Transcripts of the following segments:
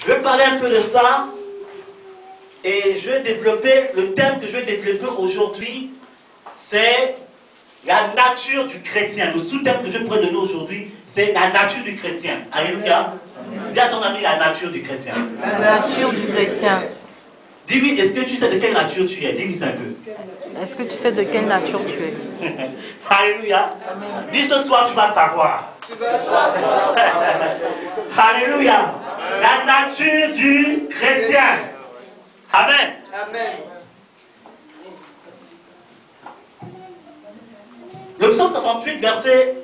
Je vais parler un peu de ça et je vais développer, le thème que je vais développer aujourd'hui, c'est la nature du chrétien. Le sous-thème que je pourrais donner aujourd'hui, c'est la nature du chrétien. Alléluia. Dis à ton ami la nature du chrétien. La nature du chrétien. Dis-lui, est-ce que tu sais de quelle nature tu es? Dis-lui ça un peu. Est-ce que tu sais de quelle nature tu es? Alléluia. Dis ce soir, tu vas savoir. Alléluia. La nature du chrétien. Amen. Amen. Le psaume 68, verset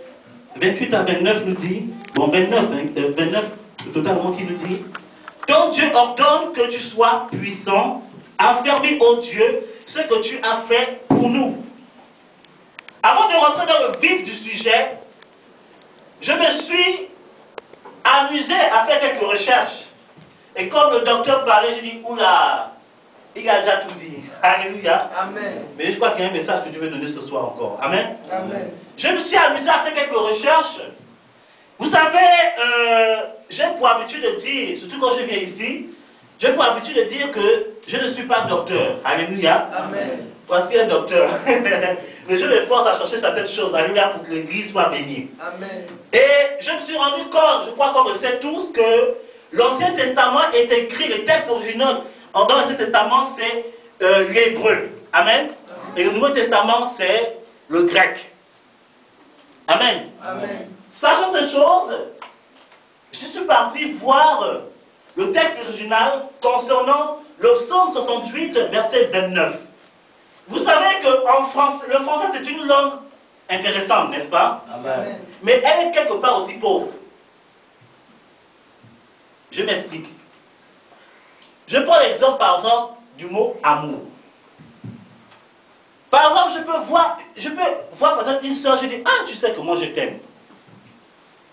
28 à 29 nous dit, bon 29 totalement qui nous dit, ton Dieu ordonne que tu sois puissant, affermis, ô Dieu, ce que tu as fait pour nous. Avant de rentrer dans le vif du sujet, je me suis amusé à faire quelques recherches. Et comme le docteur parlait, j'ai dit, oula, il a déjà tout dit. Alléluia. Amen. Mais je crois qu'il y a un message que Dieu veut donner ce soir encore. Amen. Amen. Je me suis amusé à faire quelques recherches. Vous savez, j'ai pour habitude de dire, surtout quand je viens ici, j'ai pour habitude de dire que je ne suis pas docteur. Alléluia. Amen. Voici un docteur. Mais je m'efforce à chercher certaines choses. Alléluia, pour que l'église soit bénie. Amen. Et je me suis rendu compte, je crois qu'on le sait tous, que l'Ancien Testament est écrit, le texte original dans l'Ancien Testament, c'est l'hébreu. Amen. Et le Nouveau Testament, c'est le grec. Amen. Amen. Sachant ces choses, je suis parti voir le texte original concernant le psaume 68, verset 29. Vous savez que en France, le français c'est une langue intéressante, n'est-ce pas? Amen. Mais elle est quelque part aussi pauvre. Je m'explique. Je prends l'exemple par exemple du mot amour. Par exemple, je peux voir par exemple une soeur, je dis, ah, tu sais que moi je t'aime.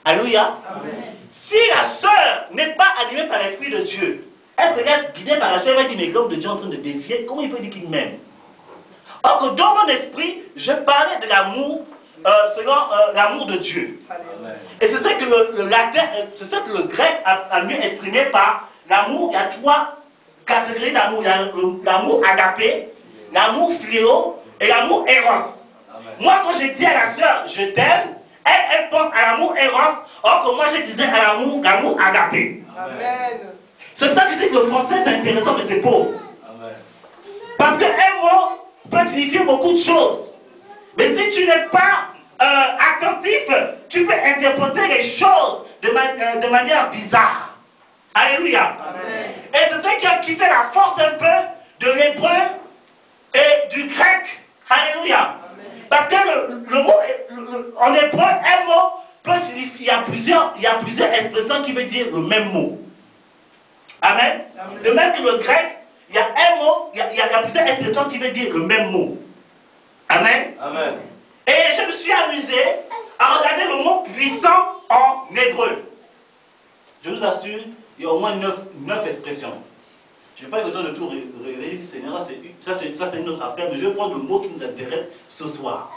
Alléluia. Amen. Si la sœur n'est pas animée par l'Esprit de Dieu, elle se laisse guider par la chair, elle va dire, mais l'homme de Dieu est en train de défier, comment il peut dire qu'il m'aime? Or que dans mon esprit, je parlais de l'amour selon l'amour de Dieu. Alléluia. Et c'est ça que le latin, c'est ça que le grec a mieux exprimé par l'amour. Il y a trois catégories d'amour. Il y a l'amour agapé, l'amour phléo et l'amour éros. Amen. Moi, quand je dis à la sœur, je t'aime, elle pense à l'amour éros, or que moi je disais à l'amour agapé. Amen. C'est pour ça que je dis que le français c'est intéressant, mais c'est pauvre. Amen. Parce qu'un mot peut signifier beaucoup de choses. Mais si tu n'es pas attentif, tu peux interpréter les choses de manière bizarre. Alléluia. Amen. Et c'est ça qui fait la force un peu de l'hébreu et du grec. Alléluia. Parce que le mot, en hébreu, un mot peut signifier, il y a plusieurs expressions qui veulent dire le même mot. Amen. Amen. De même que le grec, il y a un mot, il y a plusieurs expressions qui veulent dire le même mot. Amen. Amen. Et je me suis amusé à regarder le mot puissant en hébreu. Je vous assure, il y a au moins 9 expressions. Je ne vais pas vous donner le tour révéler, Seigneur, ça c'est une autre affaire, mais je vais prendre le mot qui nous intéresse ce soir.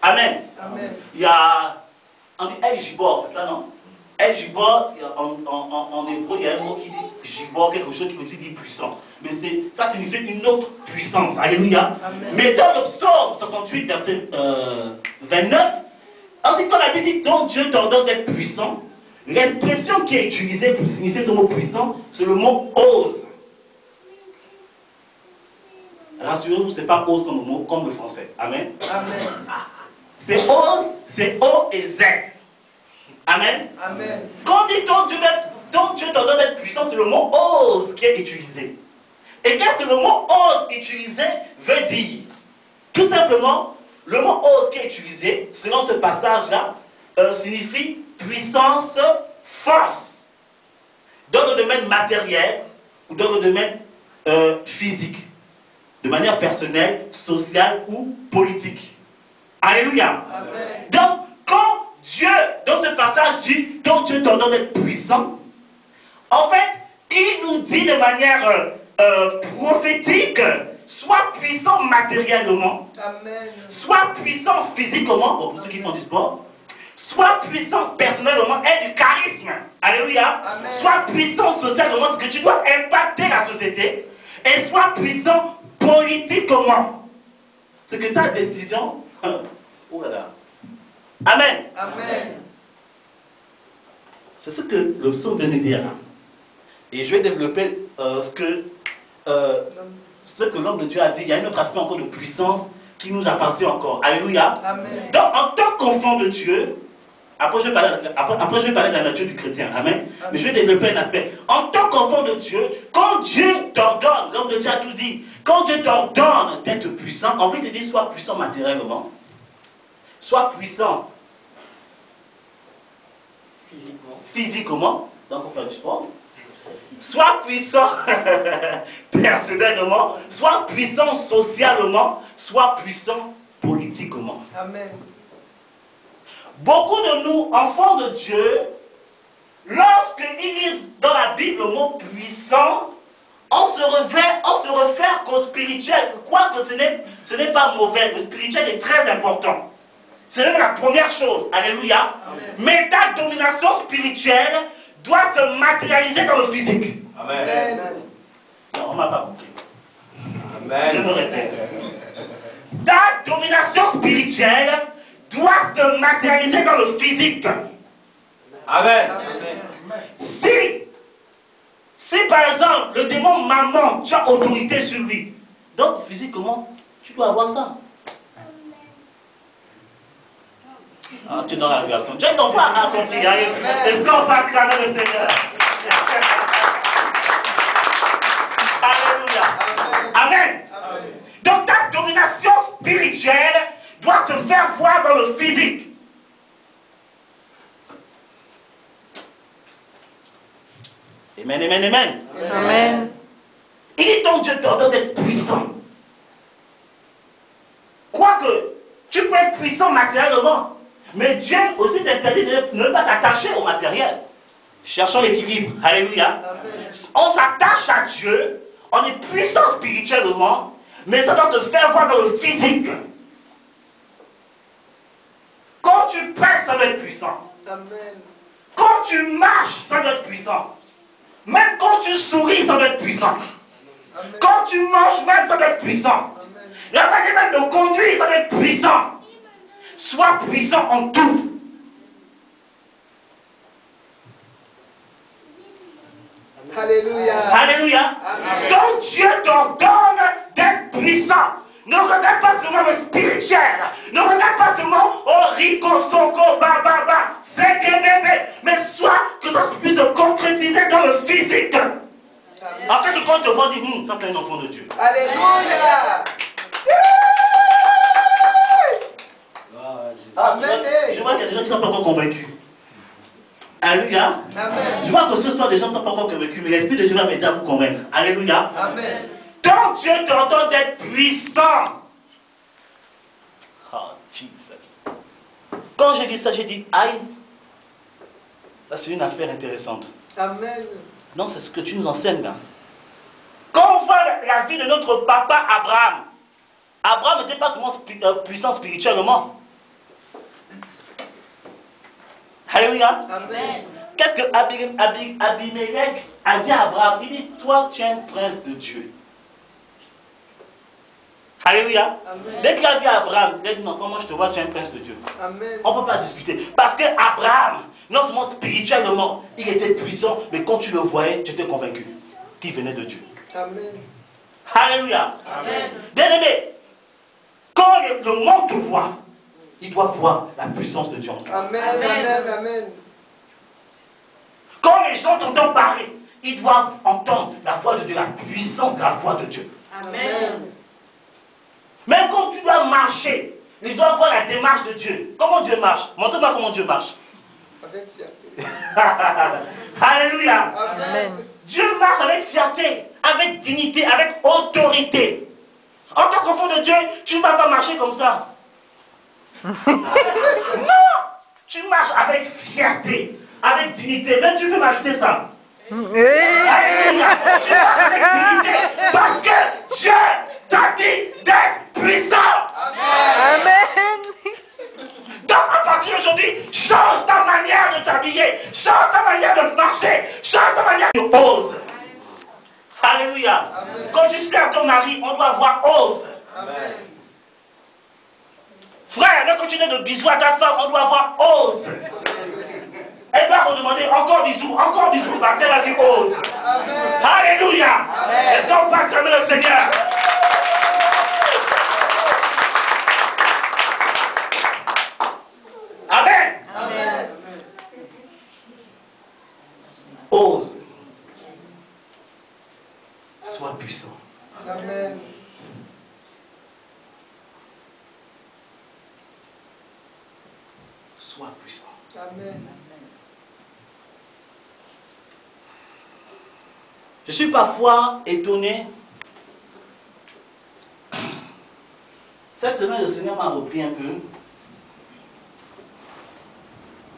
Amen. Amen. Il y a, on dit El Gibor, c'est ça non? El Gibor, en hébreu, il y a un mot qui dit Gibor, quelque chose qui veut aussi dire puissant. Mais ça signifie une autre puissance. Alléluia. Amen. Mais dans le psaume 68, verset 29, on dit quand la Bible dit ton Dieu t'ordonne d'être puissant, l'expression qui est utilisée pour signifier ce mot puissant, c'est le mot ose. Rassurez-vous, ce n'est pas ose comme le français. Amen. Amen. C'est ose, c'est O et Z. Amen. Amen. Quand on dit ton Dieu t'ordonne d'être puissant, c'est le mot ose qui est utilisé. Et qu'est-ce que le mot ose utilisé veut dire? Tout simplement, le mot ose qui est utilisé, selon ce passage-là, signifie puissance, force. Dans le domaine matériel ou dans le domaine physique. De manière personnelle, sociale ou politique. Alléluia. Amen. Donc, quand Dieu, dans ce passage, dit ton Dieu t'ordonne d'être puissant, en fait, il nous dit de manière prophétique, sois puissant matériellement, Amen. sois puissant physiquement, bon, pour ceux qui font du sport, Sois puissant personnellement et du charisme. Alléluia. Amen. Sois puissant socialement, parce que tu dois impacter la société. Et sois puissant politiquement. C'est que ta décision... Oh là là. Amen. Amen. C'est ce que le psaume vient de dire là. Et je vais développer ce que l'homme de Dieu a dit. Il y a un autre aspect encore de puissance qui nous appartient encore. Alléluia. Amen. Donc, en tant qu'enfant de Dieu, après je vais parler de la nature du chrétien. Amen. Amen. Mais je vais développer un aspect. En tant qu'enfant de Dieu, quand Dieu t'ordonne, l'homme de Dieu a tout dit, quand Dieu t'ordonne d'être puissant, en fait, il dit sois puissant matériellement, sois puissant physiquement, donc il faut faire du sport. Sois puissant personnellement, sois puissant socialement, sois puissant politiquement. Amen. Beaucoup de nous, enfants de Dieu, lorsqu'ils lisent dans la Bible le mot puissant, on se réfère qu'au spirituel. Quoique ce n'est pas mauvais, le spirituel est très important. C'est même la première chose. Alléluia. Amen. Mais ta domination spirituelle doit se matérialiser dans le physique. Amen. Non, on ne m'a pas compris. Amen. Je me répète. Ta domination spirituelle doit se matérialiser dans le physique. Amen. Si par exemple, le démon maman, tu as autorité sur lui, donc physiquement, tu dois avoir ça. Ah, tu es dans la réaction. Tu es ton foi accompli. Est-ce qu'on peut acclamer le Seigneur? Alléluia. Amen. Amen. Donc ta domination spirituelle doit te faire voir dans le physique. Amen, amen, amen. Amen. Il dit donc Dieu t'ordonne d'être puissant. Quoique, tu peux être puissant matériellement. Mais Dieu aussi t'interdit de ne pas t'attacher au matériel. Cherchons l'équilibre. Alléluia. Amen. On s'attache à Dieu, on est puissant spirituellement, mais ça doit se faire voir dans le physique. Quand tu pèses, ça doit être puissant. Amen. Quand tu marches, ça doit être puissant. Même quand tu souris, ça doit être puissant. Amen. Quand tu manges même, ça doit être puissant. Amen. La manière même de conduire, ça doit être puissant. Sois puissant en tout. Alléluia. Alléluia. Amen. Donc Dieu t'ordonne d'être puissant. Ne regarde pas seulement le spirituel. Ne regarde pas seulement oh rico, soko, ba, ba, ba, c'est que bébé. Mais soit que ça puisse se concrétiser dans le physique. Amen. En fait, quand on te voit, on dit, ça c'est un enfant de Dieu. Alléluia. Amen. Je vois qu'il y a des gens qui ne sont pas encore convaincus. Alléluia. Amen. Je vois que ce soir, des gens ne sont pas encore convaincus, mais l'Esprit de Dieu va m'aider à vous convaincre. Alléluia. Amen. Donc Dieu t'ordonne d'être puissant. Oh, Jesus. Quand j'ai dit ça, j'ai dit, aïe, ça c'est une affaire intéressante. Amen. Donc c'est ce que tu nous enseignes là. Quand on voit la vie de notre papa Abraham, Abraham n'était pas seulement puissant spirituellement. Alléluia. Amen. Qu'est-ce que Abimelech a dit à Abraham? Il dit, toi tu es un prince de Dieu. Alléluia. Amen. Dès qu'il a vu Abraham, il a dit, non, comment je te vois, tu es un prince de Dieu. Amen. On ne peut pas discuter. Parce que Abraham, non seulement spirituellement, il était puissant, mais quand tu le voyais, tu étais convaincu qu'il venait de Dieu. Amen. Alléluia. Amen. Bien aimé, quand le monde te voit, il doit voir la puissance de Dieu en toi. Amen. Amen. Amen. Quand les gens t'entendent parler, ils doivent entendre la voix de Dieu, la puissance de la voix de Dieu. Amen. Même quand tu dois marcher, ils doivent voir la démarche de Dieu. Comment Dieu marche? Montre-moi comment Dieu marche. Avec fierté. Alléluia. Amen. Dieu marche avec fierté, avec dignité, avec autorité. En tant qu'enfant de Dieu, tu ne vas pas marcher comme ça. Non! Tu marches avec fierté, avec dignité. Même tu peux m'ajouter ça. Alléluia. Tu marches avec dignité parce que Dieu t'a dit d'être puissant. Amen. Amen. Donc à partir d'aujourd'hui, chaque ose. Alléluia. Quand tu sers ton mari, on doit avoir ose. Amen. Frère, ne continue de bisous à ta femme, on doit avoir ose. Elle va redemander encore bisous, parce qu'elle a dit ose. Amen. Alléluia. Est-ce qu'on peut acclamer le Seigneur? Amen. Amen. Ose. Sois puissant. Amen. Sois puissant. Amen. Je suis parfois étonné. Cette semaine, le Seigneur m'a repris un peu.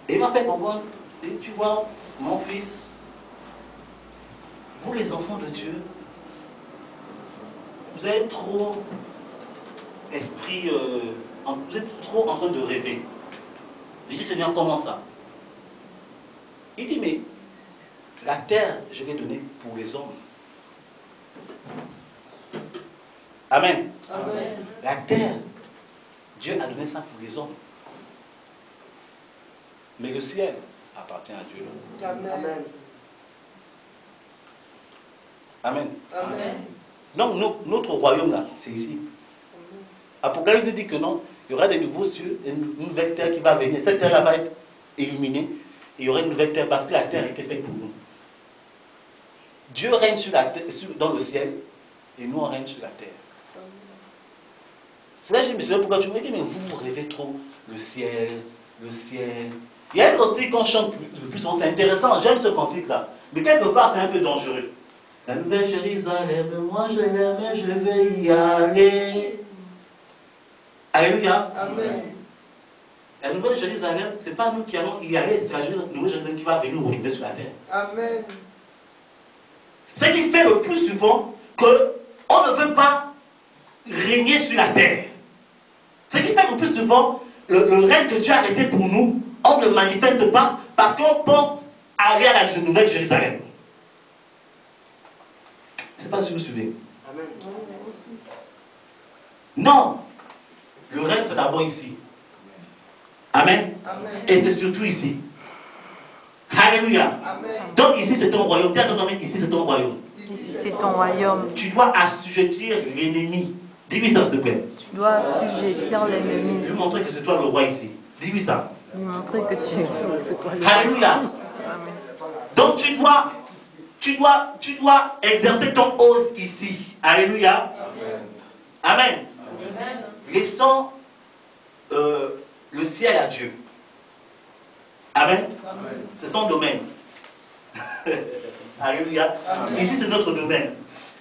Et il m'a fait comprendre, et tu vois, mon fils, vous les enfants de Dieu, vous avez trop esprit, vous êtes trop en train de rêver. Je dis, Seigneur, comment ça? Il dit, mais la terre, je l'ai donnée pour les hommes. Amen. Amen. La terre, Dieu a donné ça pour les hommes. Mais le ciel appartient à Dieu. Amen. Amen. Amen. Donc notre royaume là, c'est ici. Apocalypse dit que non, il y aura des nouveaux cieux, une nouvelle terre qui va venir. Cette terre là va être illuminée. Et il y aura une nouvelle terre parce que la terre était faite pour nous. Dieu règne sur la terre, dans le ciel et nous on règne sur la terre. C'est là que je me suis dit, pourquoi tu me dis, mais vous rêvez trop le ciel, le ciel. Il y a un cantique qu'on chante le plus souvent, c'est intéressant, j'aime ce cantique-là. Mais quelque part, c'est un peu dangereux. La nouvelle Jérusalem, moi je l'aime, je vais y aller. Alléluia. Amen. La nouvelle Jérusalem, ce n'est pas nous qui allons y aller, c'est la nouvelle Jérusalem qui va venir nous retrouver sur la terre. Amen. Ce qui fait le plus souvent qu'on ne veut pas régner sur la terre. Ce qui fait le plus souvent, le règne que Dieu a arrêté pour nous, on ne le manifeste pas parce qu'on pense aller à la nouvelle Jérusalem. Je ne sais pas si vous suivez. Amen. Non. Le règne, c'est d'abord ici. Amen. Amen. Et c'est surtout ici. Alléluia. Amen. Donc ici, c'est ton royaume. Dis à ton ami, ici, c'est ton royaume. Ici, c'est ton royaume. Tu dois assujettir l'ennemi. Dis-lui ça, s'il te plaît. Tu dois assujettir l'ennemi. Lui montrer que c'est toi le roi ici. Dis-lui ça. Lui montrer que c'est toi le Alléluia. Amen. Donc tu dois exercer ton ose ici. Alléluia. Amen. Laissons le ciel à Dieu. Amen. C'est son domaine. Alléluia. Ici, c'est notre domaine.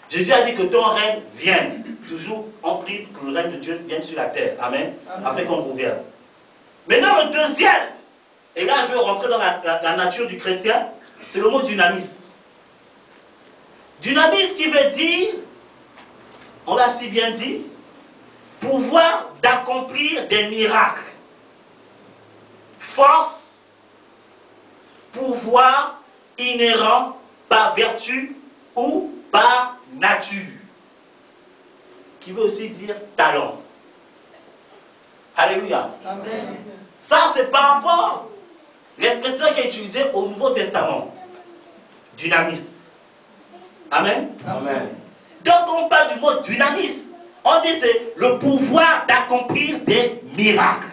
Jésus a dit que ton règne vienne. Toujours, on prie que le règne de Dieu vienne sur la terre. Amen. Afin qu'on gouverne. Maintenant, le deuxième, et là, je vais rentrer dans la nature du chrétien, c'est le mot dynamis. Dynamis qui veut dire, on l'a si bien dit, pouvoir d'accomplir des miracles. Force, pouvoir inhérent par vertu ou par nature. Qui veut aussi dire talent. Alléluia. Amen. Ça, c'est par rapport à l'expression qui est utilisée au Nouveau Testament. Dynamisme. Amen. Amen. Donc, on parle du mot dynamisme. On dit c'est le pouvoir d'accomplir des miracles.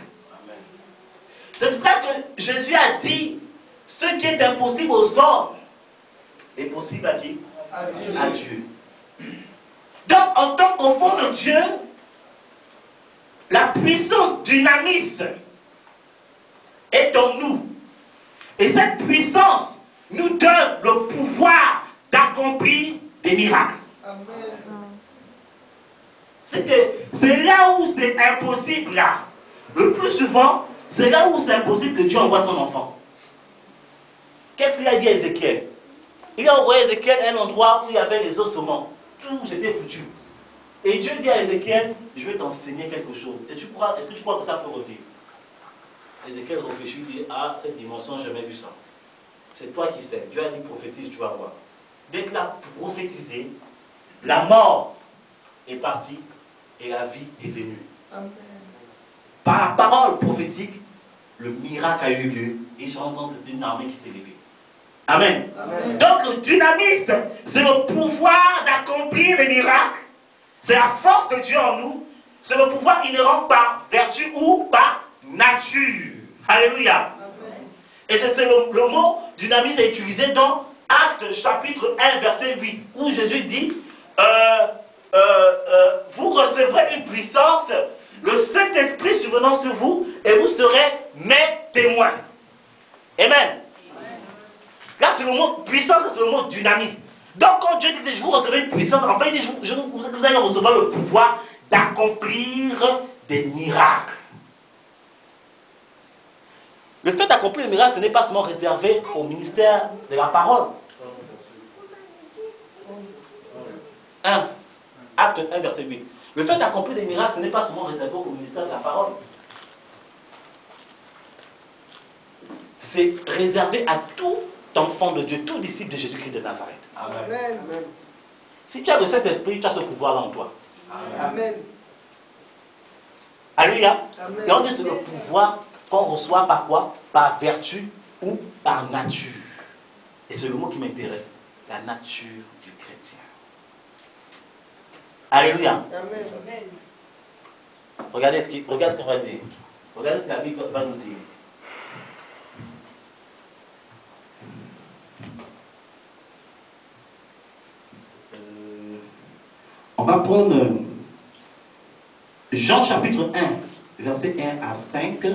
C'est pour ça que Jésus a dit ce qui est impossible aux hommes est possible à qui? À Dieu. Donc, en tant qu'enfant de Dieu, la puissance dynamisme est en nous. Et cette puissance nous donne le pouvoir d'accomplir des miracles. Amen. C'est là où c'est impossible, là. Le plus souvent, c'est là où c'est impossible que Dieu envoie son enfant. Qu'est-ce qu'il a dit à Ézéchiel? Il a envoyé Ézéchiel à un endroit où il y avait les ossements. Tout était foutu. Et Dieu dit à Ézéchiel, je vais t'enseigner quelque chose. Et est-ce que tu crois que ça peut revivre? Ézéchiel réfléchit, il dit, ah, cette dimension, je n'ai jamais vu ça. C'est toi qui sais. Dieu a dit, prophétise, tu vas voir. dès qu'il a prophétisé, la mort est partie et la vie est venue. Amen. Par la parole prophétique, le miracle a eu lieu et ils se rendent compte que c'était une armée qui s'est levée. Amen. Amen. Donc le dynamisme, c'est le pouvoir d'accomplir des miracles. C'est la force de Dieu en nous. C'est le pouvoir inhérent par vertu ou par nature. Alléluia. Et c'est le mot dynamisme est utilisé dans Actes chapitre 1 verset 8 où Jésus dit vous recevrez une puissance, le Saint-Esprit survenant sur vous et vous serez mes témoins. Amen. Là c'est le mot puissance, c'est le mot dynamisme. Donc quand Dieu dit vous recevez une puissance, en fait il dit vous allez recevoir le pouvoir d'accomplir des miracles. Le fait d'accomplir les miracles, ce n'est pas seulement réservé au ministère de la parole. 1. Acte 1, verset 8. Le fait d'accomplir des miracles, ce n'est pas seulement réservé au ministère de la parole. C'est réservé à tout enfant de Dieu, tout disciple de Jésus-Christ de Nazareth. Amen. Si tu as le Saint-Esprit, tu as ce pouvoir-là en toi. Amen. Alléluia. Amen. Et on dit c'est le pouvoir qu'on reçoit par quoi? Par vertu ou par nature. Et c'est le mot qui m'intéresse. La nature du chrétien. Alléluia. Amen. Regardez ce qu'on va dire. Regardez ce que la Bible va nous dire. On va prendre Jean chapitre 1, verset 1 à 5.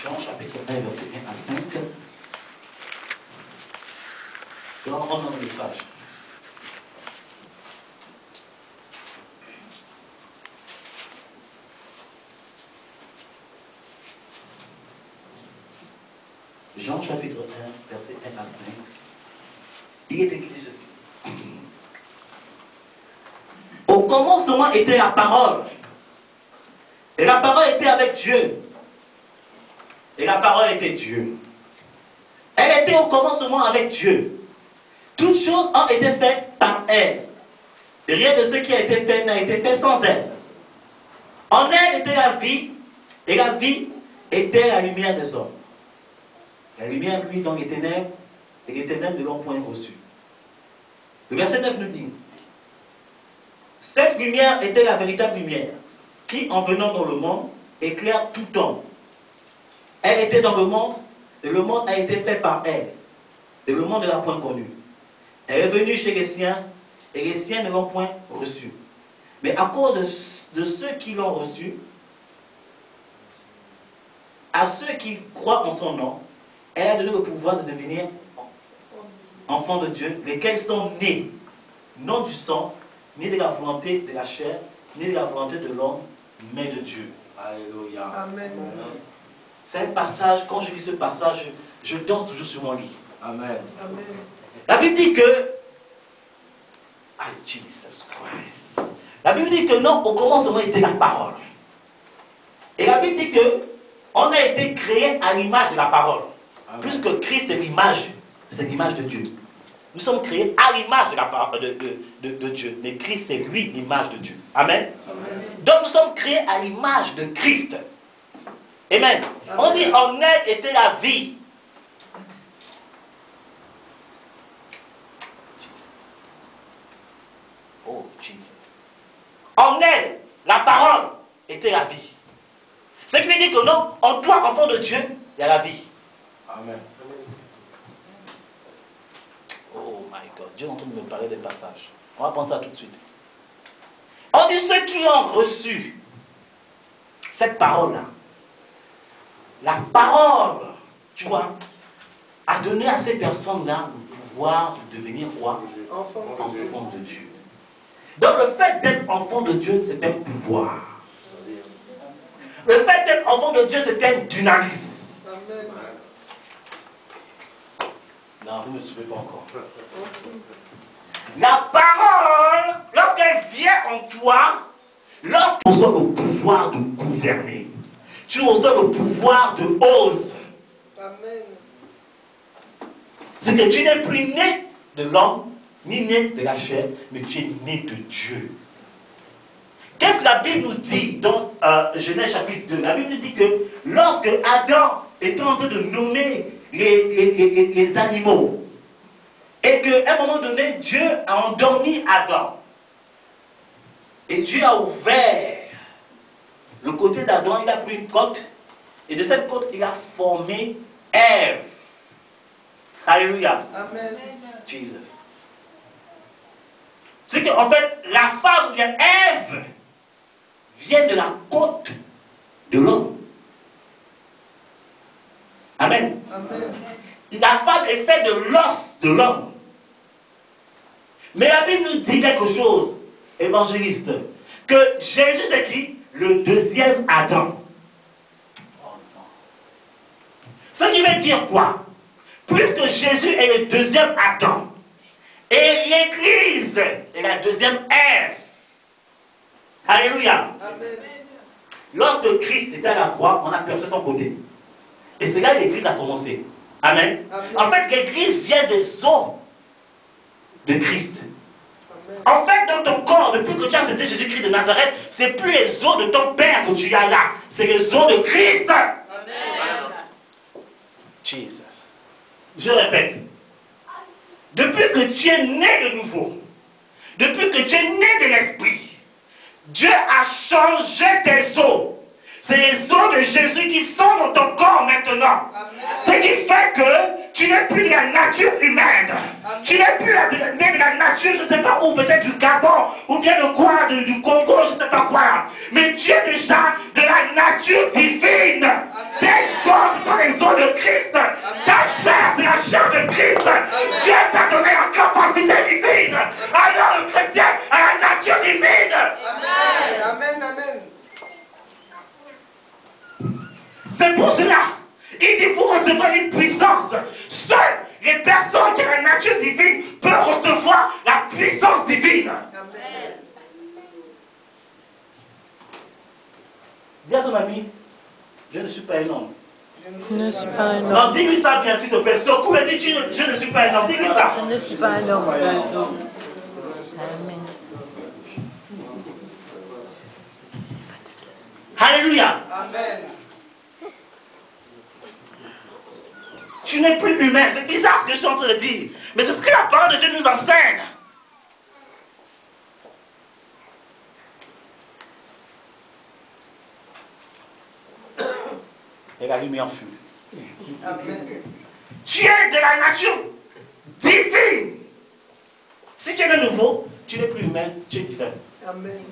Jean chapitre 1, verset 1 à 5. Je vais reprendre notre message. Jean chapitre 1, verset 1 à 5. Il est écrit ceci. Au commencement était la parole. Et la parole était avec Dieu. Et la parole était Dieu. Elle était au commencement avec Dieu. Toutes choses ont été faites par elle. Et rien de ce qui a été fait n'a été fait sans elle. En elle était la vie, et la vie était la lumière des hommes. La lumière, lui, dans les ténèbres, et les ténèbres ne l'ont point reçue. Le verset 9 nous dit, cette lumière était la véritable lumière, qui, en venant dans le monde, éclaire tout homme. Elle était dans le monde, et le monde a été fait par elle, et le monde ne l'a point connue. Elle est venue chez les siens, et les siens ne l'ont point reçue. Mais à cause de ceux qui l'ont reçue, à ceux qui croient en son nom, elle a donné le pouvoir de devenir enfants de Dieu, lesquels sont nés, non du sang, ni de la volonté de la chair, ni de la volonté de l'homme, mais de Dieu. Alléluia. Amen. C'est un passage, quand je lis ce passage, je danse toujours sur mon lit. Amen. Amen. La Bible dit que... Ah, Jesus Christ. La Bible dit que non, au commencement était la parole. Et la Bible dit que on a été créé à l'image de la parole. Amen. Puisque Christ est l'image de Dieu. Nous sommes créés à l'image de la parole de Dieu. Mais Christ c'est lui l'image de Dieu. Amen. Amen. Donc nous sommes créés à l'image de Christ. Amen. On dit en elle était la vie. Oh Jesus. En elle, la parole était la vie. Ce qui veut dire que non, en toi, enfant de Dieu, il y a la vie. Amen. Oh my God, Dieu est en train de me parler des passages. On va prendre ça tout de suite. On dit ceux qui ont reçu cette parole-là. La parole, tu vois, a donné à ces personnes-là le pouvoir de devenir quoi? Enfant. Enfant de Dieu. Donc le fait d'être enfant de Dieu, c'est un pouvoir. Le fait d'être enfant de Dieu, c'est un dynamisme. Amen. Non, vous ne me suivez pas encore. La parole, lorsqu'elle vient en toi, Lorsqu'on reçoit le pouvoir de gouverner, tu reçois le pouvoir de ose. Amen. C'est que tu n'es plus né de l'homme, ni né de la chair, mais tu es né de Dieu. Qu'est-ce que la Bible nous dit dans Genèse chapitre 2? La Bible nous dit que lorsque Adam était en train de nommer les animaux, et qu'à un moment donné, Dieu a endormi Adam. Et Dieu a ouvert le côté d'Adam, il a pris une côte, et de cette côte, il a formé Ève. Alléluia. Amen. Jesus. C'est qu'en fait, la femme, bien Ève, vient de la côte de l'homme. Amen. Amen. La femme est faite de l'os de l'homme. Mais la Bible nous dit quelque chose, évangéliste, que Jésus c'est qui? Le deuxième Adam. Ce qui veut dire quoi? Puisque Jésus est le deuxième Adam, et l'Église est la deuxième Ève. Alléluia. Amen. Lorsque Christ était à la croix, on a percé son côté. Et c'est là que l'Église a commencé. Amen. Amen. En fait, l'Église vient des os de Christ. Amen. En fait, dans ton corps, depuis que tu as accepté Jésus-Christ de Nazareth, c'est plus les os de ton père que tu as là. C'est les os de Christ. Amen. Jesus. Je répète. Depuis que tu es né de nouveau, depuis que tu es né de l'Esprit, Dieu a changé tes os. C'est les os de Jésus qui sont dans ton corps maintenant. Ce qui fait que tu n'es plus de la nature humaine. Tu n'es plus né de la nature, je ne sais pas où, peut-être du Gabon, ou bien de quoi, du Congo, je ne sais pas quoi. Mais tu es déjà de la nature divine. Tes os sont les os de Christ. Ta chair, c'est la chair de Christ. Dieu t'a donné la capacité divine. Alors le chrétien a la nature divine. Amen. Amen. Amen. C'est pour cela, il dit, vous recevrez une puissance. Seules les personnes qui ont la nature divine peuvent recevoir la puissance divine. Amen. Dis à ton ami, je ne suis pas un homme. Je ne suis pas un Non, homme. dis-lui ça bien, s'il te plaît. Secoue et dis, je ne suis pas un homme. Dis-lui ça. Je ne suis pas un homme. Amen. Alléluia. Amen. Tu n'es plus humain. C'est bizarre ce que je suis en train de dire. Mais c'est ce que la parole de Dieu nous enseigne. Et la lumière fut. Amen. Tu es de la nature divine. Si tu es de nouveau, tu n'es plus humain, tu es divin. Amen.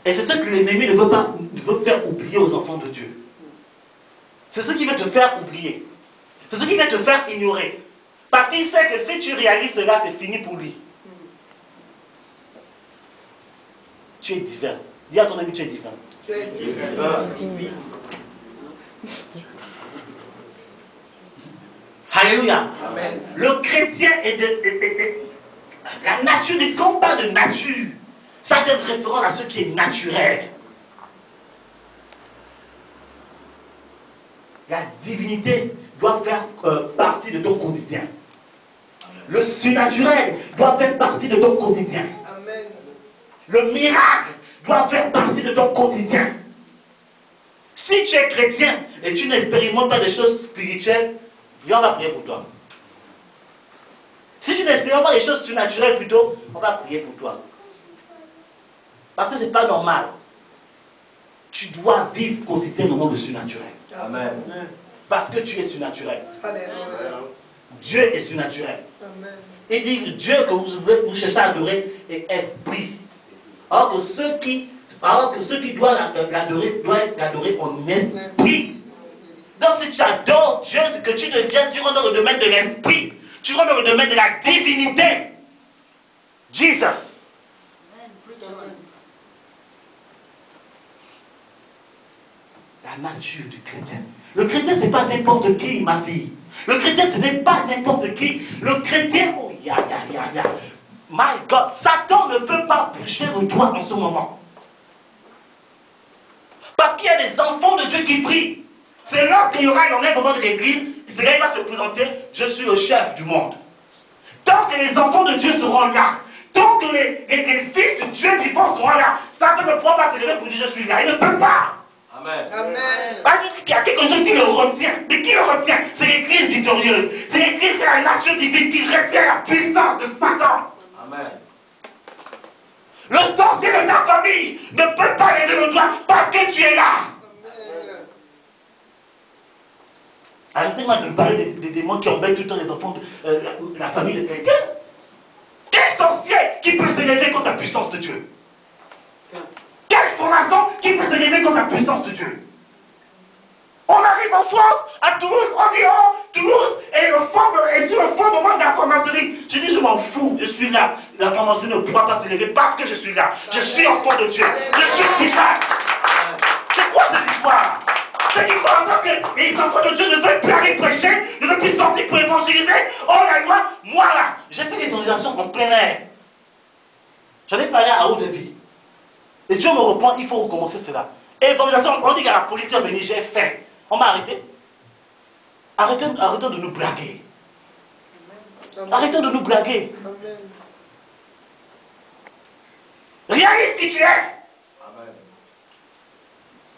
Et c'est ce que l'ennemi ne veut faire oublier aux enfants de Dieu. C'est ce qui veut te faire oublier. C'est ce qui veut te faire ignorer. Parce qu'il sait que si tu réalises cela, c'est fini pour lui. Tu es divin. Dis à ton ami, tu es divin. Tu es divin. Alléluia. Amen. Le chrétien est la nature ne compte pas de nature. Ça donne référence à ce qui est naturel. La divinité doit faire partie de ton quotidien. Le surnaturel doit faire partie de ton quotidien. Amen. Le miracle doit faire partie de ton quotidien. Si tu es chrétien et tu n'expérimentes pas des choses spirituelles, viens, on va prier pour toi. Si tu n'expérimentes pas des choses surnaturelles plutôt, on va prier pour toi. Parce que ce n'est pas normal. Tu dois vivre quotidiennement le surnaturel. Amen. Parce que tu es surnaturel. Alléluia. Dieu est surnaturel. Amen. Il dit que Dieu que vous cherchez à adorer est esprit. Alors que ceux qui doivent l'adorer doivent être adorés en esprit. Donc si tu adores Dieu, c'est que tu rentres dans le domaine de l'esprit. Tu rentres dans le domaine de la divinité. Jesus. La nature du chrétien. Le chrétien, ce n'est pas n'importe qui, ma fille. Le chrétien, ce n'est pas n'importe qui. Le chrétien, oh, My God, Satan ne peut pas bouger le doigt en ce moment. Parce qu'il y a des enfants de Dieu qui prient. C'est lorsqu'il y aura un enlèvement de l'église, il va se présenter, je suis le chef du monde. Tant que les enfants de Dieu seront là, tant que les fils de Dieu vivants seront là, Satan ne pourra pas se lever pour dire je suis là. Il ne peut pas. Amen. Amen. Il y a quelque chose qui le retient. Mais qui le retient? C'est l'église victorieuse. C'est l'église qui a la nature divine qui retient la puissance de Satan. Amen. Le sorcier de ta famille ne peut pas lever le doigt parce que tu es là. Arrêtez-moi de me parler des démons qui embêtent tout le temps les enfants de la famille de quelqu'un. Quel sorcier qui peut se lever contre la puissance de Dieu? Quelle formation qui peut se lever contre la puissance de Dieu? On arrive en France, à Toulouse, on dit oh, Toulouse est sur le fondement de la franc-maçonnerie. Je dis je m'en fous, je suis là. La franc-maçonnerie ne pourra pas se lever parce que je suis là. Je suis enfant de Dieu. Je suis divin. C'est quoi cette histoire? Cette histoire en tant que les enfants de Dieu ne veulent plus aller prêcher, ne veulent plus sortir pour évangéliser. Oh la loi, moi là, j'ai fait des évangélisations en plein air. J'en ai parlé à haut de vie. Et Dieu me reprend, il faut recommencer cela. Évangélisation, on dit qu'à la police est venue, j'ai fait. On m'a arrêté. Arrêtons de nous blaguer. Arrêtons de nous blaguer. Réalise qui tu es. Amen.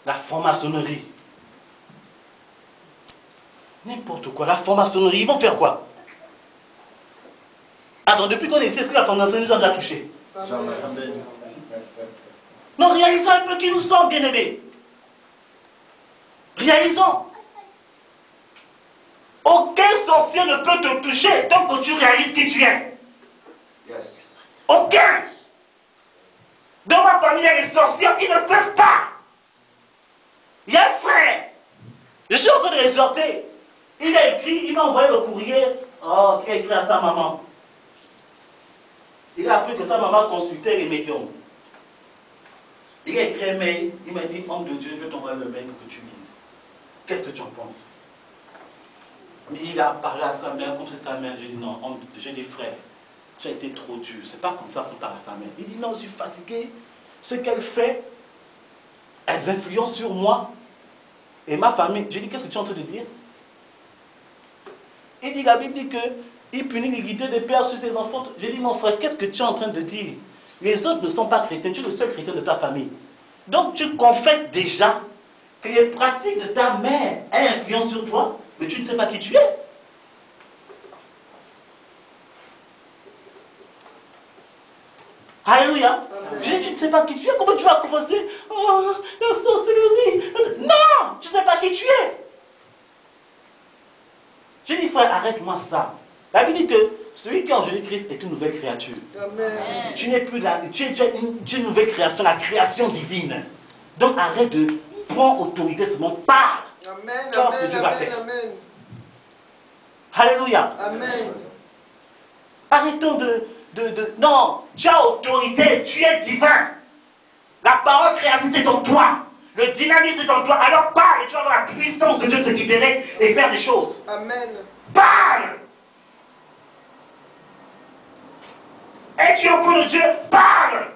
La franc-maçonnerie. N'importe quoi. La franc-maçonnerie, ils vont faire quoi? Attends, depuis qu'on essaie, est-ce que la franc-maçonnerie nous a déjà touché? Jamais. Non, réalisons un peu qui nous sommes, bien-aimés. Réalisons. Aucun sorcier ne peut te toucher tant que tu réalises qui tu es. Yes. Aucun. Dans ma famille, il y a des sorciers, ils ne peuvent pas. Il y a un frère. Je suis en train de l'exhorter. Il a écrit, il m'a envoyé le courrier. Oh, qui a écrit à sa maman. Il a appris que sa maman consultait les médiums. Il a écrit un mail, il m'a dit, homme de Dieu, je vais t'envoyer le mail pour que tu lises. Qu'est-ce que tu en penses? Il a parlé à sa mère comme c'est sa mère. J'ai dit non, j'ai dit frère, tu as été trop dur. C'est pas comme ça qu'on parle à sa mère. Il dit non, je suis fatigué. Ce qu'elle fait, elles influencent sur moi et ma famille. J'ai dit qu'est-ce que tu es en train de dire? Il dit la Bible dit que il punit l'iniquité des pères sur ses enfants. J'ai dit mon frère, qu'est-ce que tu es en train de dire? Les autres ne sont pas chrétiens, tu es le seul chrétien de ta famille. Donc tu confesses déjà que les pratiques de ta mère ont influence sur toi, mais tu ne sais pas qui tu es. Alléluia. Je dis, tu ne sais pas qui tu es, comment tu vas confesser? Oh, la sorcellerie. Non, tu ne sais pas qui tu es. Je dis, frère, arrête-moi ça. La Bible dit que celui qui est en Jésus-Christ est une nouvelle créature. Amen. Tu n'es plus là, tu es une nouvelle création, la création divine. Donc arrête de prendre autorité sur mon part. Amen. Tu vois ce que Dieu va faire. Amen. Alléluia. Amen. Arrêtons non, tu as autorité, tu es divin. La parole créatrice est en toi. Le dynamisme est en toi. Alors parle et tu vas avoir la puissance de Dieu te libérer et faire des choses. Amen. Parle. Et tu es au cours de Dieu, parle.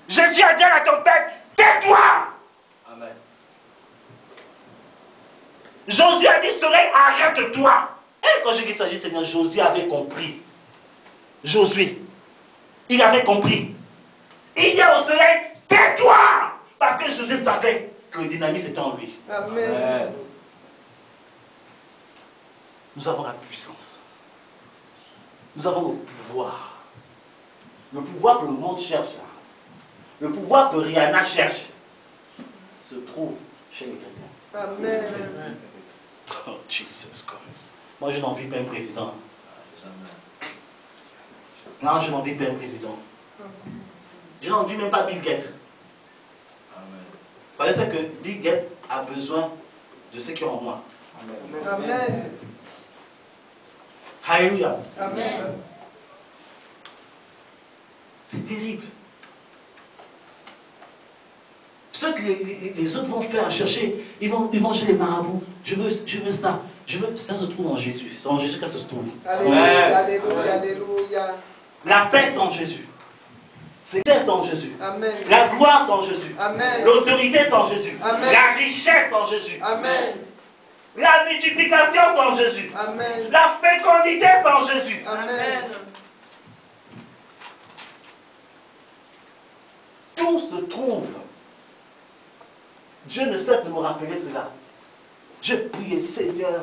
Jésus a dit à la tempête, tais-toi. Amen. Josué a dit, soleil, arrête-toi. Et quand j'ai dit ça, j'ai dit, Seigneur, Josué avait compris. Josué, il avait compris. Il dit au soleil, tais-toi. Parce que Josué savait que le dynamisme était en lui. Amen. Amen. Nous avons la puissance. Nous avons le pouvoir. Le pouvoir que le monde cherche là. Le pouvoir que Rihanna cherche se trouve chez les chrétiens. Amen. Oh, Jesus Christ. Moi, je n'envie pas un président. Non, je n'envie pas un président. Je n'envie même pas Bill Gates. Vous savez que Bill Gates a besoin de ce qui est en moi. Amen. Alléluia. Amen. C'est terrible. Ce que les autres vont faire, chercher, ils vont chez les marabouts. Je veux ça. Ça se trouve en Jésus. C'est en Jésus que ça se trouve. Alléluia. Alléluia. Alléluia. La paix sans Jésus. C'est sans Jésus. Amen. La gloire sans Jésus. Amen. L'autorité sans Jésus. Amen. La richesse sans Jésus. Amen. La multiplication sans Jésus. Amen. La fécondité sans Jésus. Amen. Tout se trouve. Dieu ne cesse de me rappeler cela. Je prie, Seigneur.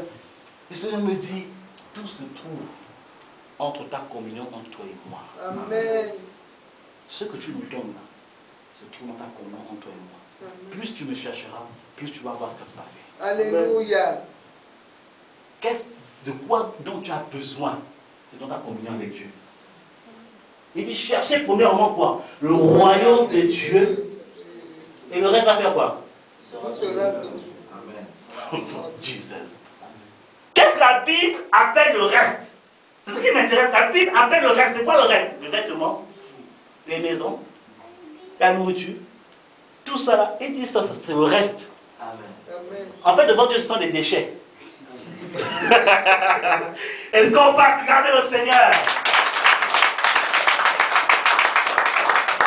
Le Seigneur me dit, tout se trouve entre ta communion entre toi et moi. Amen. Ce que tu me donnes là, se trouve dans ta communion entre toi et moi. Amen. Plus tu me chercheras, plus tu vas voir ce qui va se passer. Alléluia. De quoi dont tu as besoin? C'est dans ta communion avec Dieu. Il dit chercher premièrement quoi? Le royaume de Dieu. Et le reste va faire quoi? Tout sera tout. Amen. Jesus. Qu'est-ce que la Bible appelle le reste? C'est ce qui m'intéresse. La Bible appelle le reste. C'est quoi le reste? Les vêtements, les maisons, la nourriture, tout ça là. Il dit ça, c'est le reste. Amen. Amen. En fait, devant Dieu, ce sont des déchets. Est-ce qu'on peut acclamer le Seigneur?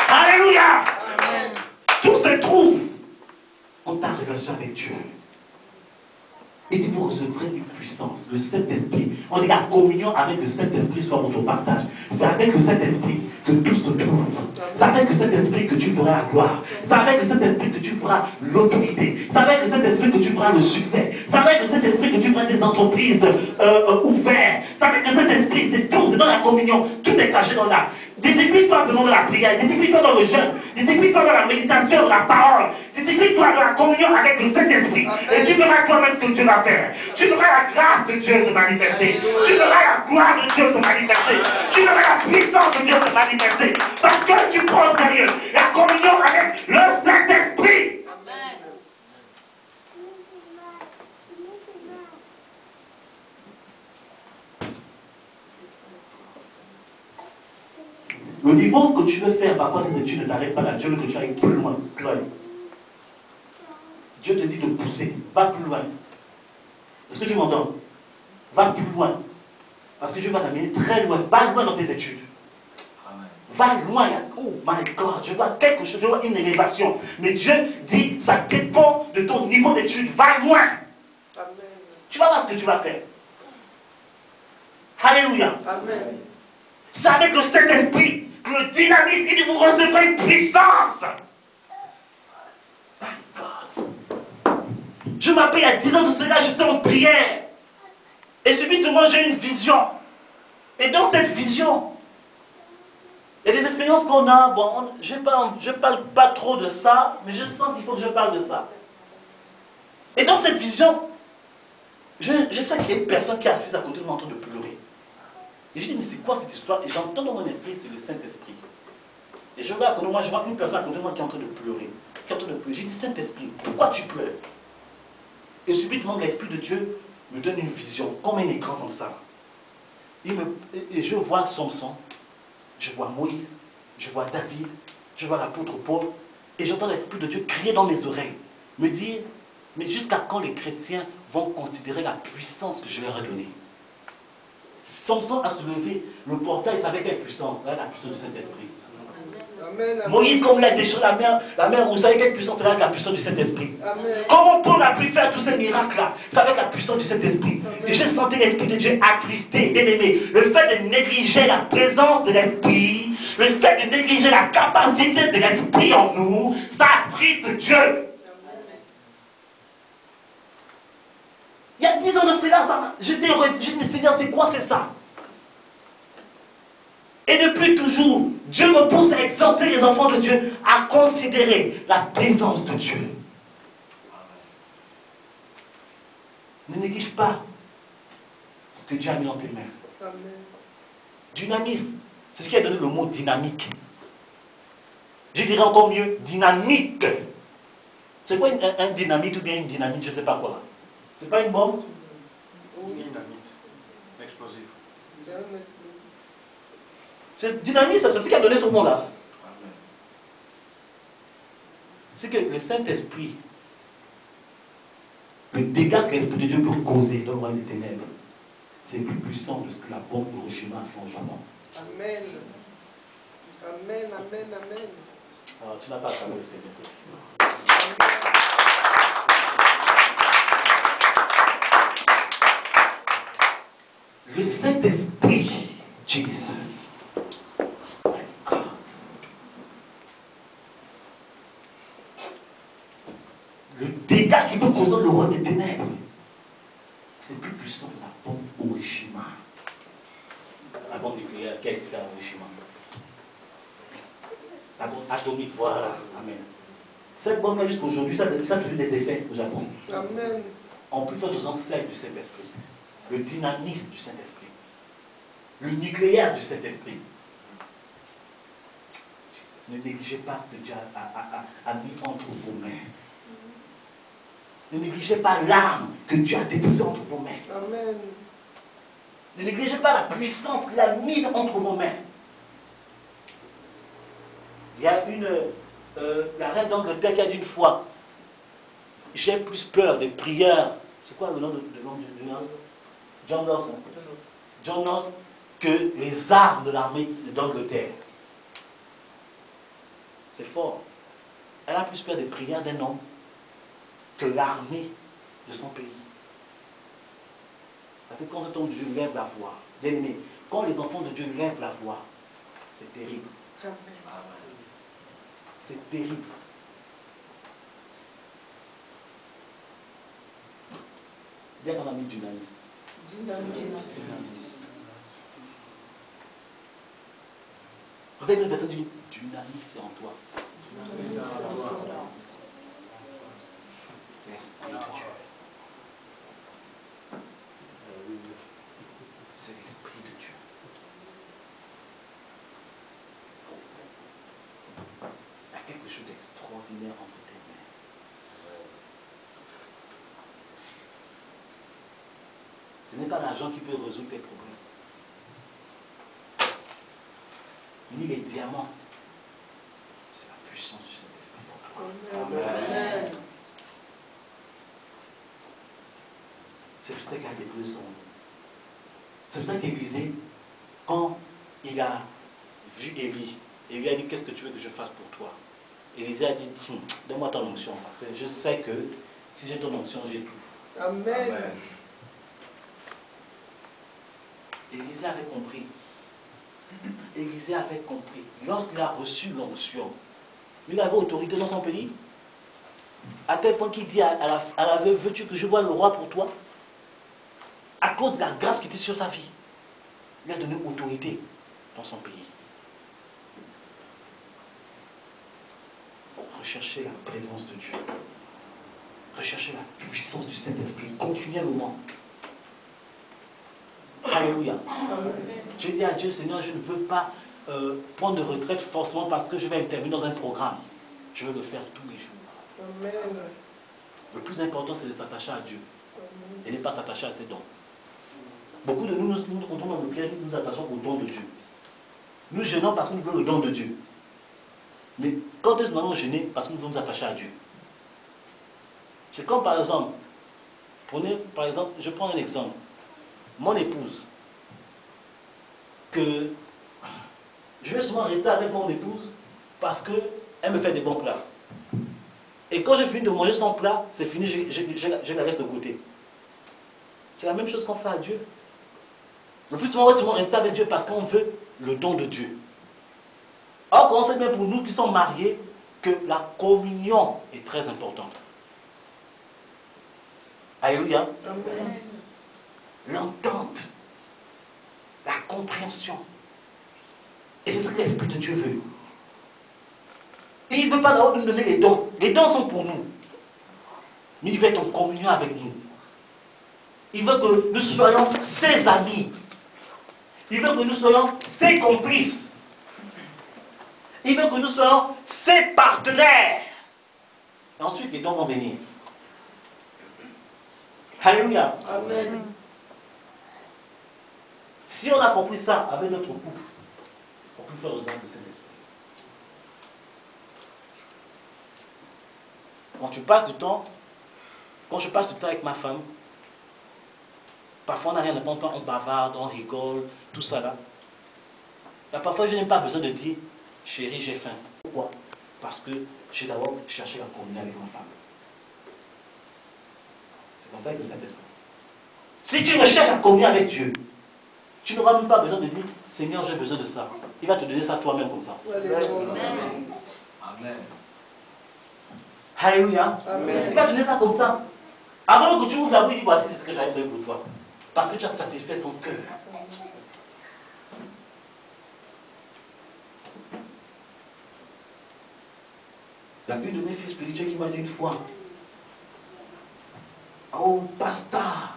Alléluia. Amen. Tout se trouve en ta relation avec Dieu. Et dit, vous recevrez une puissance, le Saint-Esprit. On dit la communion avec le Saint-Esprit soit votre partage. C'est avec le Saint-Esprit que tout se trouve. C'est avec le Saint-Esprit que tu feras la gloire. C'est avec le Saint-Esprit que tu feras l'autorité. C'est avec le Saint-Esprit que tu feras le succès. C'est avec le Saint-Esprit que tu feras des entreprises ouvertes. C'est avec le Saint-Esprit, c'est tout, c'est dans la communion. Tout est caché dans là. Discipline-toi selon la prière, discipline-toi dans le jeûne, discipline-toi dans la méditation, dans la parole, discipline-toi dans la communion avec le Saint-Esprit. Et tu verras toi-même ce que Dieu va faire. Tu verras la grâce de Dieu se manifester. Tu verras la gloire de Dieu se manifester. Tu verras la puissance de Dieu se manifester. Parce que tu prends sérieux la communion avec le Saint-Esprit. Le niveau que tu veux faire par rapport à tes études ne t'arrête pas là. Dieu veut que tu ailles plus loin. Plus loin. Dieu te dit de pousser. Va plus loin. Est-ce que tu m'entends? Va plus loin. Parce que Dieu va t'amener très loin. Va loin dans tes études. Amen. Va loin. Oh my God. Je vois quelque chose. Je vois une élévation. Mais Dieu dit, ça dépend de ton niveau d'études. Va loin. Amen. Tu vas voir ce que tu vas faire. Alléluia. Amen. C'est avec le Saint-Esprit. Le dynamisme, il dit, vous recevrez une puissance. My God. Je m'appelle il y a 10 ans de cela, j'étais en prière. Et subitement, j'ai une vision. Et dans cette vision, il y a des expériences qu'on a. Bon, je ne parle pas trop de ça, mais je sens qu'il faut que je parle de ça. Et dans cette vision, je sais qu'il y a une personne qui est assise à côté de moi en train de pleurer. Et je dis, mais c'est quoi cette histoire? Et j'entends dans mon esprit, c'est le Saint-Esprit. Et je vois à côté de moi, je vois une personne à côté de moi qui est en train de pleurer. Qui est en train de pleurer. J'ai dit, Saint-Esprit, pourquoi tu pleures? Et subitement, l'Esprit de Dieu me donne une vision, comme un écran comme ça. Et je vois Samson, je vois Moïse, je vois David, je vois l'apôtre Paul. Et j'entends l'Esprit de Dieu crier dans mes oreilles, me dire, mais jusqu'à quand les chrétiens vont considérer la puissance que je leur ai donnée? Samson a soulevé le portail, il savait quelle puissance, la puissance du Saint-Esprit. Amen. Moïse, comme il a déchiré la mer, vous savez quelle puissance, c'est avec la puissance du Saint-Esprit. Amen. Comment Paul a pu faire tous ces miracles-là? C'est avec la puissance du Saint-Esprit. Et j'ai senti l'Esprit de Dieu attristé, bien aimé. Le fait de négliger la présence de l'Esprit, le fait de négliger la capacité de l'Esprit en nous, ça attriste Dieu. Il y a 10 ans de cela, j'ai dit, mais Seigneur, c'est quoi, c'est ça? Et depuis toujours, Dieu me pousse à exhorter les enfants de Dieu à considérer la présence de Dieu. Ne néglige pas ce que Dieu a mis dans tes mains. Amen. Dynamisme, c'est ce qui a donné le mot dynamique. Je dirais encore mieux, dynamique. C'est quoi un dynamite ou bien une dynamite, je ne sais pas quoi. C'est pas une bombe? Oui. Explosif. C'est un esprit. C'est dynamique, c'est ce qui a donné ce mot-là. Amen. C'est que le Saint-Esprit, le dégât que l'Esprit de Dieu peut causer dans le royaume des ténèbres, c'est plus puissant que ce que la bombe Hiroshima a fait au Japon. Amen. Amen, amen, amen. Alors, tu n'as pas acclamé le Seigneur. Le Saint-Esprit, Jesus. My God. Le dégât qui peut causer le roi des ténèbres, c'est plus puissant que la bombe Hiroshima. La bombe nucléaire qui a été faite à Hiroshima. La bombe atomique, voilà. Amen. Cette bombe-là, jusqu'à aujourd'hui, ça a toujours des effets au Japon. Amen. En plus forte celle du Saint-Esprit. Le dynamisme du Saint-Esprit. Le nucléaire du Saint-Esprit. Ne négligez pas ce que Dieu a mis entre vos mains. Ne négligez pas l'arme que Dieu a déposée entre vos mains. Amen. Ne négligez pas la puissance qu'il a mise entre vos mains. Il y a la reine d'Angleterre qui a dit une fois, j'ai plus peur des prières. C'est quoi le nom du John Knox, hein? John Knox, que les armes de l'armée d'Angleterre. C'est fort. Elle a plus peur des prières d'un homme que l'armée de son pays. Parce que quand cet homme de Dieu lève la voix, bien aimé, quand les enfants de Dieu lèvent la voix, c'est terrible. Amen. C'est terrible. Bien qu'on a mis dynamisme. Regarde une personne dit dynamisme, c'est en toi. C'est l'Esprit de Dieu. C'est l'Esprit de Dieu. Il y a quelque chose d'extraordinaire entre tes mains. Ce n'est pas l'argent qui peut résoudre tes problèmes. Ni les diamants. C'est la puissance du Saint-Esprit pour toi. Amen. C'est pour ça qu'il a déposé son nom. C'est pour ça qu'Élisée, quand il a vu Élie, Élie a dit, qu'est-ce que tu veux que je fasse pour toi? Élisée a dit, donne-moi ton onction, parce que je sais que si j'ai ton onction, j'ai tout. Amen. Élisée avait compris. Élisée avait compris. Lorsqu'il a reçu l'onction, il avait autorité dans son pays. À tel point qu'il dit à la veuve, veux-tu que je voie le roi pour toi? À cause de la grâce qui était sur sa vie, il a donné autorité dans son pays. Recherchez la présence de Dieu. Recherchez la puissance du Saint-Esprit continuellement. Alléluia. Je dis à Dieu, Seigneur, je ne veux pas prendre de retraite forcément parce que je vais intervenir dans un programme. Je veux le faire tous les jours. Amen. Le plus important, c'est de s'attacher à Dieu et ne pas s'attacher à ses dons. Beaucoup de nous, nous tombons dans le piège, nous nous attachons aux dons de Dieu. Nous gênons parce que nous voulons le don de Dieu. Mais quand est-ce que nous allons gêner? Parce que nous voulons nous attacher à Dieu. C'est comme par exemple, je prends un exemple. Mon épouse, que je vais souvent rester avec mon épouse parce qu'elle me fait des bons plats. Et quand je finis de manger son plat, c'est fini, je la laisse de côté. C'est la même chose qu'on fait à Dieu. Le plus souvent, on va souvent rester avec Dieu parce qu'on veut le don de Dieu. Or, on sait bien pour nous qui sommes mariés que la communion est très importante. Alléluia. Amen. L'entente, la compréhension. Et c'est ce que l'Esprit de Dieu veut. Et il ne veut pas d'abord nous donner les dons. Les dons sont pour nous. Mais il veut être en communion avec nous. Il veut que nous soyons ses amis. Il veut que nous soyons ses complices. Il veut que nous soyons ses partenaires. Et ensuite, les dons vont venir. Alléluia. Amen. Si on a compris ça avec notre couple, on peut faire aux âmes de Saint-Esprit. Quand je passe du temps avec ma femme, parfois on n'a rien à faire, on bavarde, on rigole, tout ça là. Là, parfois je n'ai pas besoin de dire, chérie, j'ai faim. Pourquoi? Parce que j'ai d'abord cherché la communion avec ma femme. C'est comme ça que le Saint-Esprit. Si tu recherches la communion avec Dieu, tu n'auras même pas besoin de dire, Seigneur, j'ai besoin de ça. Il va te donner ça toi-même comme ça. Amen. Alléluia. Amen. Il va te donner ça comme ça. Avant que tu ouvres la bouche, il dit, voici ce que j'avais prévu pour toi. Parce que tu as satisfait son cœur. Il y a une de mes filles spirituelles qui m'a dit une fois, oh, pasteur,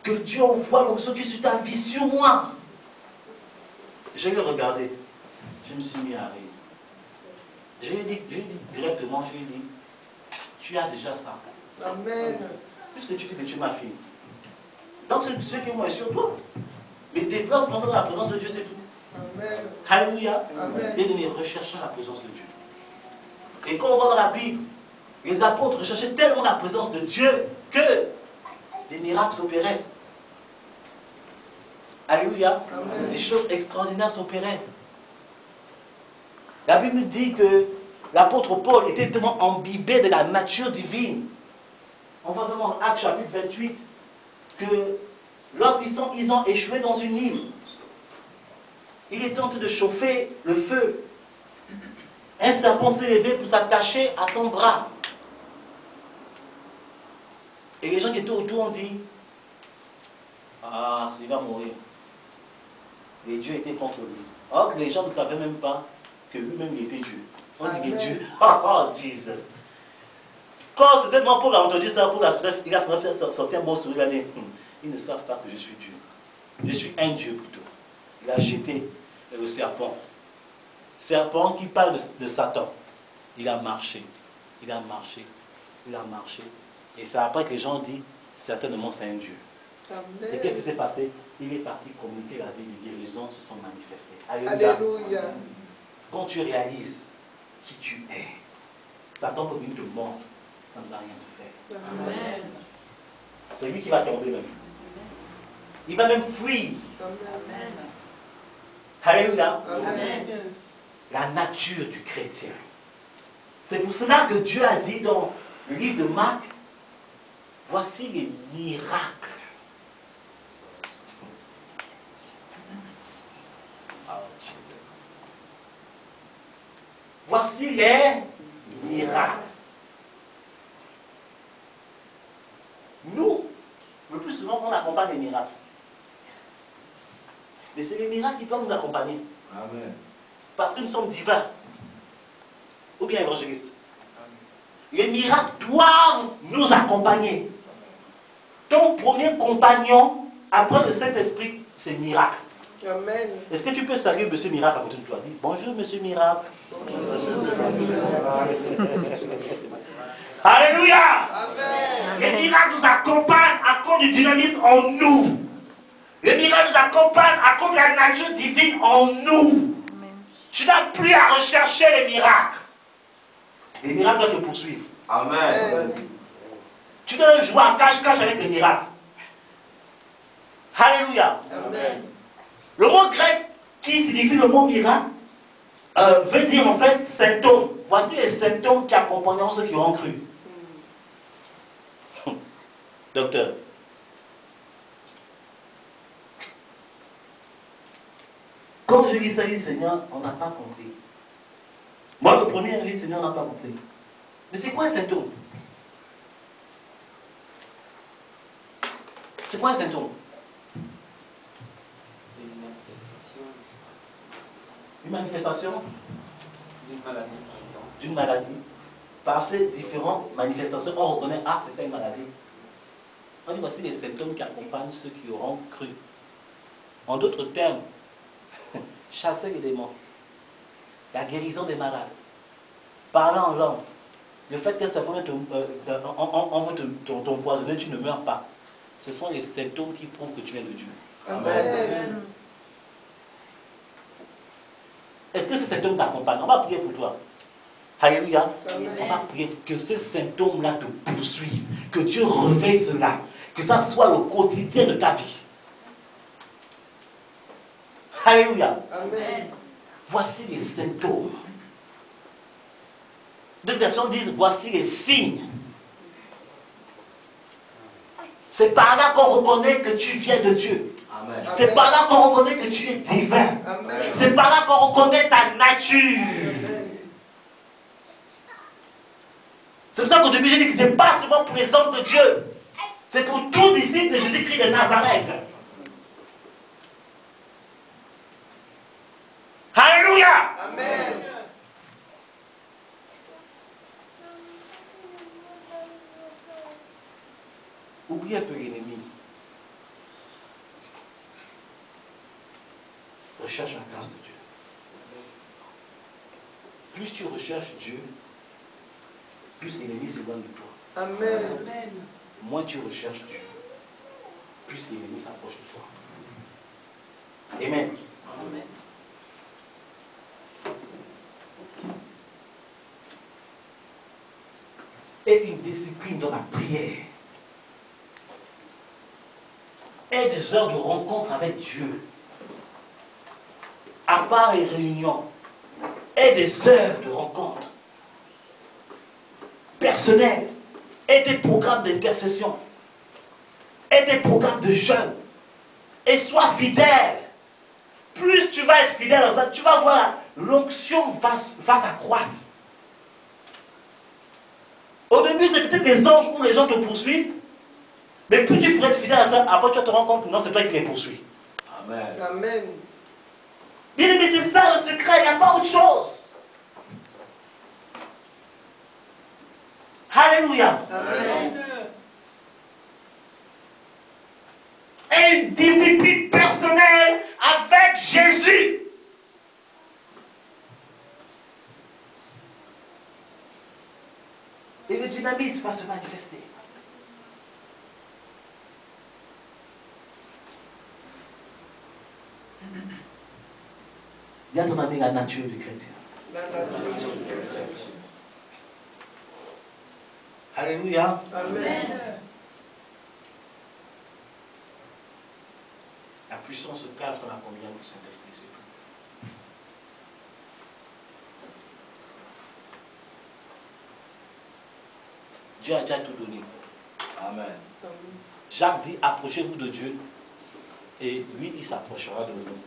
que Dieu envoie l'onction qui est sur ta vie, sur moi. Je l'ai regardé. Je me suis mis à rire. Je lui ai dit directement, je lui ai dit, tu as déjà ça. Amen. Puisque tu dis que tu es ma fille. Donc c'est ce qui est sur toi. Mais développe dans la présence de Dieu, c'est tout. Amen. Alléluia. Amen. Et de rechercher la présence de Dieu. Et quand on va dans la Bible, les apôtres recherchaient tellement la présence de Dieu que des miracles s'opéraient. Alléluia. Amen. Des choses extraordinaires s'opéraient. La Bible nous dit que l'apôtre Paul était tellement imbibé de la nature divine. En faisant dans Actes chapitre 28, que lorsqu'ils ont échoué dans une île, il est tenté de chauffer le feu. Un serpent s'est levé pour s'attacher à son bras. Et les gens qui étaient autour ont dit, ah, il va mourir. Et Dieu était contre lui. Or, les gens ne savaient même pas que lui-même il était Dieu. On dit que Dieu, oh Jesus. Quand c'était moi Paul a entendu ça, Paul il a fait sortir un mot sur lui, il a dit, ils ne savent pas que je suis Dieu. Je suis un Dieu plutôt. Il a jeté le serpent. Serpent qui parle de Satan. Il a marché. Il a marché. Il a marché. Et c'est après que les gens ont dit, certainement c'est un Dieu. Amen. Et qu'est-ce qui s'est passé? Il est parti communiquer la vie, les guérisons se sont manifestées. Alléluia. Alléluia. Quand tu réalises qui tu es, Satan peut venir te mordre, ça ne va rien te faire. Amen. C'est lui qui va tomber même. Il va même fuir. Amen. Alléluia. Amen. La nature du chrétien. C'est pour cela que Dieu a dit dans le livre de Marc, voici les miracles. Voici les miracles. Nous, le plus souvent, on accompagne les miracles. Mais c'est les miracles qui doivent nous accompagner. Amen. Parce que nous sommes divins. Ou bien évangélistes. Les miracles doivent nous accompagner. Ton premier compagnon, après le Saint-Esprit, c'est miracle. Amen. Est-ce que tu peux saluer Monsieur Miracle à côté de toi? Dis bonjour Monsieur Miracle. Alléluia. Amen. Les miracles nous accompagnent à cause du dynamisme en nous. Les miracles nous accompagnent à cause de la nature divine en nous. Tu n'as plus à rechercher les miracles. Les miracles doivent te poursuivre. Amen. Tu dois jouer à cache-cache avec les miracles. Alléluia. Amen. Le mot grec qui signifie le mot miracle veut dire en fait symptômes. Voici les symptômes qui accompagneront ceux qui auront cru. Docteur. Quand je lis ça, je dis Seigneur, on n'a pas compris. Moi, le premier, je dis Seigneur, on n'a pas compris. Mais c'est quoi un symptôme? C'est quoi un symptôme? Une manifestation d'une maladie. Par ces différentes manifestations, on reconnaît, ah, c'était une maladie. On dit voici les symptômes qui accompagnent ceux qui auront cru. En d'autres termes, chasser les démons, la guérison des malades, parler en langue, le fait que ça peut t'empoisonner, tu ne meurs pas. Ce sont les symptômes qui prouvent que tu es de Dieu. Amen. Est-ce que ces symptômes t'accompagnent? On va prier pour toi. Alléluia. Amen. On va prier que ces symptômes-là te poursuivent. Que Dieu réveille cela. Que ça soit le quotidien de ta vie. Alléluia. Amen. voici les symptômes. D'autres versions disent, voici les signes. C'est par là qu'on reconnaît que tu viens de Dieu. Amen. C'est par là qu'on reconnaît que tu es divin. Amen. C'est par là qu'on reconnaît ta nature. C'est pour ça qu'au début, j'ai dit que ce n'est pas seulement pour les hommes de Dieu. C'est pour tout disciple de Jésus-Christ de Nazareth. Alléluia. Amen. Oublie un peu l'ennemi. Recherche la grâce de Dieu. Plus tu recherches Dieu, plus l'ennemi s'éloigne de toi. Amen. Moins tu recherches Dieu, plus l'ennemi s'approche de toi. Amen. Amen. Et une discipline dans la prière. Et des heures de rencontre avec Dieu. À part les réunions. Et des heures de rencontre. Personnelles. Et des programmes d'intercession. Et des programmes de jeûne. Et sois fidèle. Plus tu vas être fidèle dans ça, tu vas voir l'onction va s'accroître. Au début, c'est peut-être les anges ou les gens te poursuivent. Mais plus tu ferais être fidèle à ça, après tu vas te rendre compte que non, c'est toi qui les poursuis. Amen. Amen. Bien aimé, c'est ça le secret, il n'y a pas autre chose. Alléluia. Amen. Et une discipline personnelle avec Jésus. Et le dynamisme va se manifester. Dis à ton ami la nature du chrétien. La nature du chrétien. Alléluia. Amen. La puissance se cache dans la communion du Saint-Esprit, c'est tout. Dieu a déjà tout donné. Amen. Jacques dit, approchez-vous de Dieu et lui, il s'approchera de vous.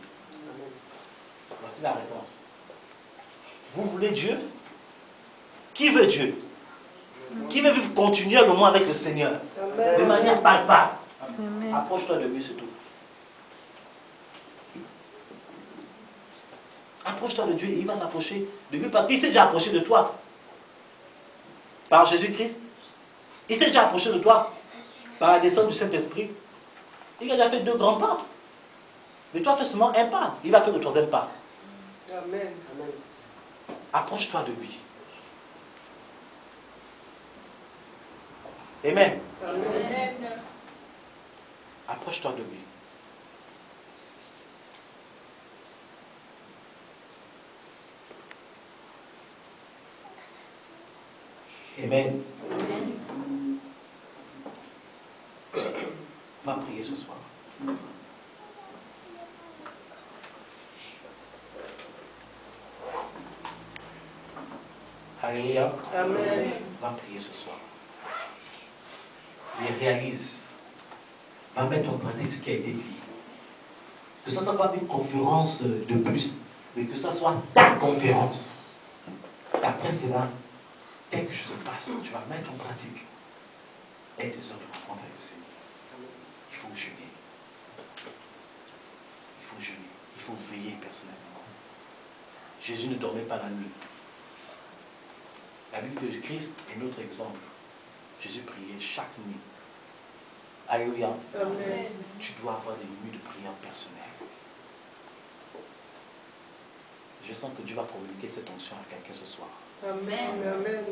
Voici la réponse. Vous voulez Dieu? Qui veut Dieu? Qui veut vivre continuellement avec le Seigneur? Amen. De manière palpable. Amen. Approche-toi de lui, c'est tout. Approche-toi de Dieu et il va s'approcher de lui parce qu'il s'est déjà approché de toi. Par Jésus-Christ. Il s'est déjà approché de toi. Par la descente du Saint-Esprit. Il a déjà fait 2 grands pas. Mais toi, fais seulement un pas. Il va faire le 3e pas. Amen. Approche-toi de lui. Amen. Amen. Approche-toi de lui. Amen. On va prier ce soir. Alléluia. Amen. On va prier ce soir. Et réalise. Va mettre en pratique ce qui a été dit. Que ça ne soit pas une conférence de plus, mais que ça soit ta conférence. Et après cela, quelque chose se passe, tu vas mettre en pratique. Et 2 heures de rencontre avec le Seigneur. Il faut jeûner. Il faut jeûner. Il faut veiller personnellement. Jésus ne dormait pas la nuit. La Bible de Christ est notre exemple. Jésus priait chaque nuit. Alléluia. Amen. Tu dois avoir des nuits de prière personnelle. Je sens que Dieu va communiquer cette onction à quelqu'un ce soir. Amen. Amen.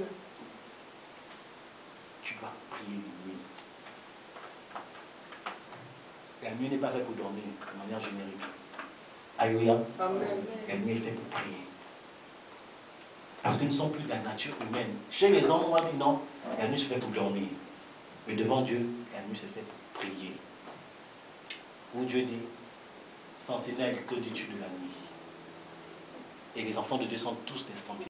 Tu dois prier les nuits. La nuit n'est pas faite pour dormir de manière générique. Alléluia. Amen. La nuit est faite pour prier. Parce que nous ne sommes plus de la nature humaine. Chez les hommes, on va dire non, la nuit se fait pour dormir. Mais devant Dieu, la nuit se fait pour prier. Où Dieu dit, sentinelle, que dis-tu de la nuit? Et les enfants de Dieu sont tous des sentinelles.